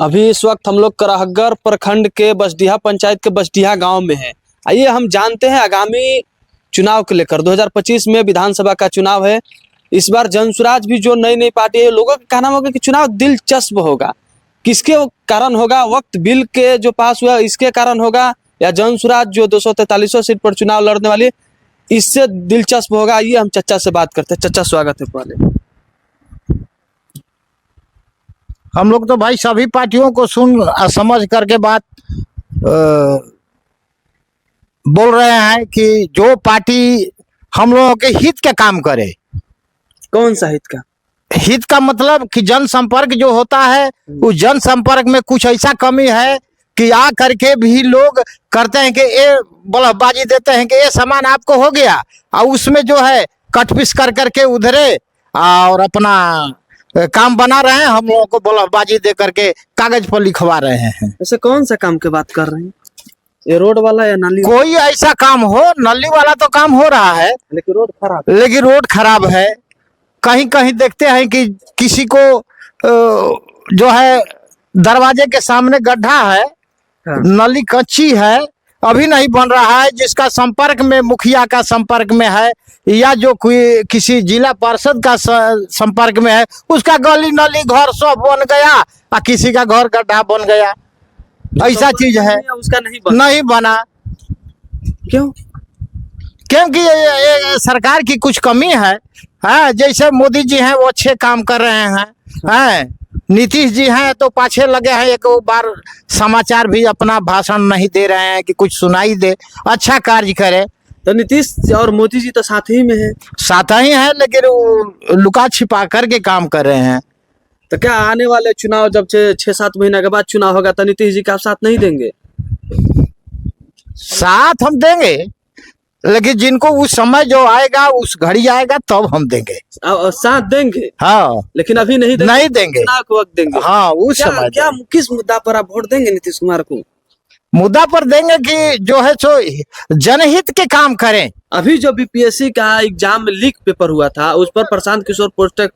अभी इस वक्त हम लोग कराहगढ़ प्रखंड के बसडीहा पंचायत के बसडीहा गांव में हैं। आइए हम जानते हैं आगामी चुनाव को लेकर 2025 में विधानसभा का चुनाव है। इस बार जनसुराज भी जो नई नई पार्टी है, लोगों का कहना होगा कि चुनाव दिलचस्प होगा। किसके कारण होगा? वक्त बिल के जो पास हुआ इसके कारण होगा, या जनसुराज जो 243 सीट पर चुनाव लड़ने वाली इससे दिलचस्प होगा? आइए हम चचा से बात करते हैं। चचा स्वागत है। पहले हम लोग तो भाई सभी पार्टियों को सुन समझ करके बात बोल रहे हैं कि जो पार्टी हम लोगों के हित के काम करे। कौन सा हित का? हित का मतलब कि जनसंपर्क जो होता है, उस जनसंपर्क में कुछ ऐसा कमी है कि आ करके भी लोग करते हैं कि ये बलहबाजी देते हैं कि ये सामान आपको हो गया, और उसमें जो है कटपिस कर करके उधरे और अपना काम बना रहे हैं। हम लोगों को बलहबाजी दे करके कागज पर लिखवा रहे हैं। ऐसे कौन सा काम की बात कर रहे हैं? ये रोड वाला या नाली? कोई ऐसा काम हो, नली वाला तो काम हो रहा है, लेकिन रोड खराब है। कहीं कहीं देखते हैं कि किसी को जो है दरवाजे के सामने गड्ढा है, नली कच्ची है, अभी नहीं बन रहा है। जिसका संपर्क में मुखिया का संपर्क में है या जो कोई किसी जिला पार्षद का संपर्क में है, उसका गली नली घर सब बन गया और किसी का घर गड्ढा बन गया। ऐसा चीज है, उसका नहीं बना। क्यों? क्योंकि ये सरकार की कुछ कमी है। जैसे मोदी जी हैं वो अच्छे काम कर रहे हैं, नीतीश जी हैं तो पाछे लगे हैं। एक बार समाचार भी अपना भाषण नहीं दे रहे हैं कि कुछ सुनाई दे, अच्छा कार्य करे। तो नीतीश और मोदी जी तो साथ ही में है। साथ ही है, लेकिन वो लुका छिपा करके काम कर रहे हैं। तो क्या आने वाले चुनाव जब 6-7 महीने के बाद चुनाव होगा तो नीतीश जी का आप साथ नहीं देंगे? साथ हम देंगे, लेकिन जिनको उस समय जो आएगा, उस घड़ी आएगा तब हम देंगे। साथ देंगे, हाँ, लेकिन अभी नहीं देंगे। नहीं देंगे, चुनाव के वक्त देंगे। हाँ, उस समय। क्या किस मुद्दा पर आप वोट देंगे नीतीश कुमार को? मुद्दा पर देंगे कि जो है सो जनहित के काम करें। अभी जो बीपीएससी का एग्जाम में लीक पेपर हुआ था, उस पर प्रशांत किशोर पोस्टक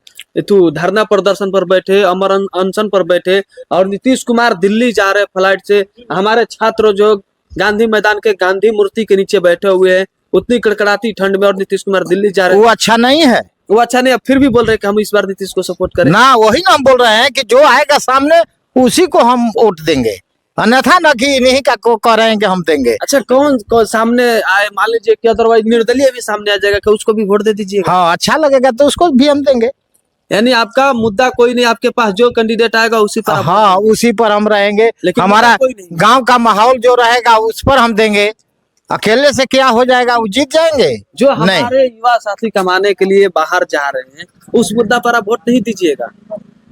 धरना प्रदर्शन पर बैठे, अमर अनशन पर बैठे, और नीतीश कुमार दिल्ली जा रहे फ्लाइट से। हमारे छात्र जो गांधी मैदान के गांधी मूर्ति के नीचे बैठे हुए हैं उतनी कड़कड़ाती ठंड में, और नीतीश कुमार दिल्ली जा रहे हैं। वो अच्छा नहीं है, वो अच्छा नहीं। अब फिर भी बोल रहे हैं कि हम इस बार नीतीश को सपोर्ट करें ना। वही ना हम बोल रहे हैं कि जो आएगा सामने उसी को हम वोट देंगे, अन्यथा ना कि इन्हीं का को कह रहे हैं कि हम देंगे। अच्छा, कौन सामने आए? मान लीजिए कि अदरवाइज निर्दलीय भी सामने आ जाएगा, कि उसको भी वोट दे दीजिए। हाँ, अच्छा लगेगा तो उसको भी हम देंगे। यानी आपका मुद्दा कोई नहीं, आपके पास जो कैंडिडेट आएगा उसी पर हाँ, उसी पर हम रहेंगे। लेकिन हमारा गांव का माहौल जो रहेगा उस पर हम देंगे। अकेले से क्या हो जाएगा, वो जीत जाएंगे। जो हमारे युवा साथी कमाने के लिए बाहर जा रहे हैं, उस मुद्दा पर आप वोट नहीं दीजिएगा।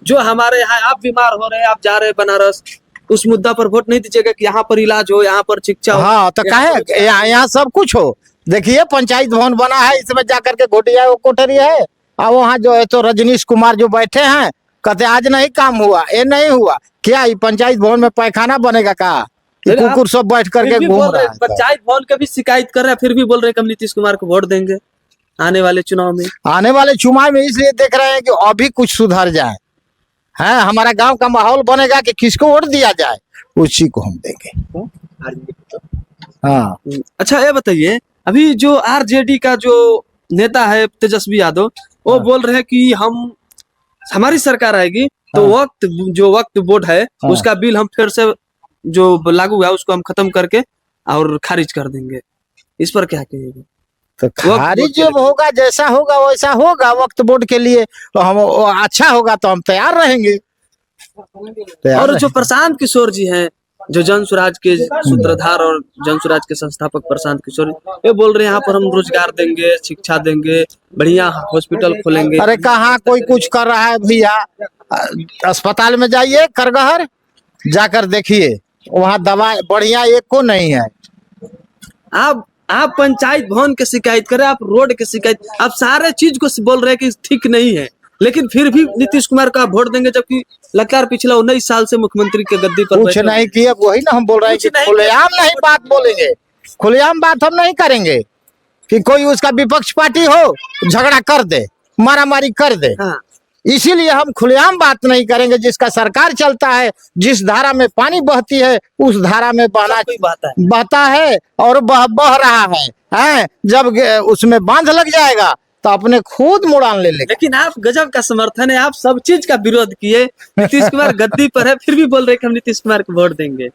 जो हमारे यहाँ आप बीमार हो रहे हैं, आप जा रहे हैं बनारस, उस मुद्दा पर वोट नहीं दीजिएगा कि यहाँ पर इलाज हो, यहाँ पर शिक्षा हो। हाँ, तो कहे यहाँ सब कुछ हो। देखिए पंचायत भवन बना है, इसमें जाकर के घोटिया वो कोठरी है, और वहाँ जो है तो रजनीश कुमार जो बैठे हैं कहते आज नहीं काम हुआ, ये नहीं हुआ। क्या ये पंचायत भवन में पैखाना बनेगा? का कुकुर सब बैठ करके घूम रहा है। पंचायत भवन का भी शिकायत कर रहे हैं, फिर भी बोल रहे हैं कि हम नीतीश कुमार को वोट देंगे आने वाले चुनाव में। आने वाले चुनाव में इसलिए देख रहे हैं कि अभी कुछ सुधर जाए, हमारा गांव का माहौल बनेगा कि किसको वोट दिया जाए, उसी को हम देंगे। हाँ, अच्छा ये बताइए, अभी जो आरजेडी का जो नेता है तेजस्वी यादव, वो बोल रहे हैं कि हमारी सरकार आएगी तो वक्त बोर्ड है उसका बिल हम फिर से जो लागू है उसको हम खत्म करके और खारिज कर देंगे। इस पर क्या कहिएगा? तो खारिज जब होगा, जैसा होगा वैसा होगा। वक्त बोर्ड के लिए तो हम अच्छा होगा तो हम तैयार रहेंगे। और जो प्रशांत किशोर जी हैं, जो जनसुराज के सूत्रधार और जनसुराज के संस्थापक प्रशांत किशोर, ये बोल रहे हैं यहाँ पर हम रोजगार देंगे, शिक्षा देंगे, बढ़िया हॉस्पिटल खोलेंगे। अरे कहाँ कोई कुछ कर रहा है भैया? अस्पताल में जाइए, करगहर जाकर देखिए, वहाँ दवा बढ़िया एक को नहीं है। आप पंचायत भवन की शिकायत करें, आप रोड की शिकायत, आप सारे चीज को बोल रहे हैं कि ठीक नहीं है, लेकिन फिर भी नीतीश कुमार को आप वोट देंगे, जबकि लगातार पिछला 19 साल से मुख्यमंत्री के गद्दी पर कुछ नहीं किया। वही ना हम बोल रहे हैं कि खुलेआम नहीं बात बोलेंगे, खुलेआम बात हम नहीं करेंगे कि कोई उसका विपक्ष पार्टी हो झगड़ा कर दे, मारा मारी कर दे। इसीलिए हम खुलेआम बात नहीं करेंगे। जिसका सरकार चलता है, जिस धारा में पानी बहती है उस धारा में बहना कोई बात है। बहता है और बह रहा है। जब उसमें बांध लग जाएगा तो अपने खुद मुड़ान ले लेगा। लेकिन आप गजब का समर्थन है, आप सब चीज का विरोध किए। नीतीश कुमार गद्दी पर है, फिर भी बोल रहे कि हम नीतीश कुमार को वोट देंगे।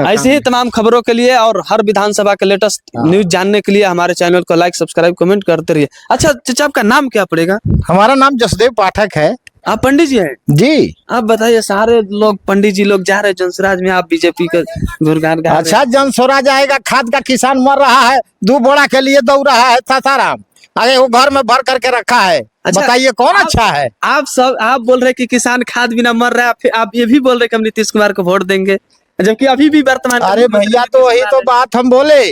ऐसे ही तमाम खबरों के लिए और हर विधानसभा के लेटेस्ट न्यूज जानने के लिए हमारे चैनल को लाइक, सब्सक्राइब, कमेंट करते रहिए। अच्छा चाचा, आपका नाम क्या पड़ेगा? हमारा नाम जसदेव पाठक है। आप पंडित जी हैं जी। आप बताइए, सारे लोग पंडित जी लोग जा रहे हैं जनसुराज में, आप बीजेपी का गुणगान गा रहे हैं। अच्छा, जन स्वराज आएगा, खाद का किसान मर रहा है, 2 बोरा के लिए दौड़ रहा है सासाराम, अरे वो घर में भर करके रखा है। अच्छा, बताइए कौन अच्छा है? आप बोल रहे कि किसान खाद बिना मर रहा है, फिर आप ये भी बोल रहे कि हम नीतीश कुमार को वोट देंगे, जबकि अभी भी वर्तमान। अरे भैया, तो वही तो बात हम बोले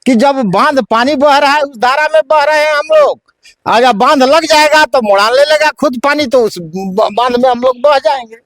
कि जब बांध पानी बह रहा है, उस धारा में बह रहे हैं हम लोग। अगर बांध लग जाएगा तो मुड़ान ले लेगा खुद पानी, तो उस बांध में हम लोग बह जाएंगे।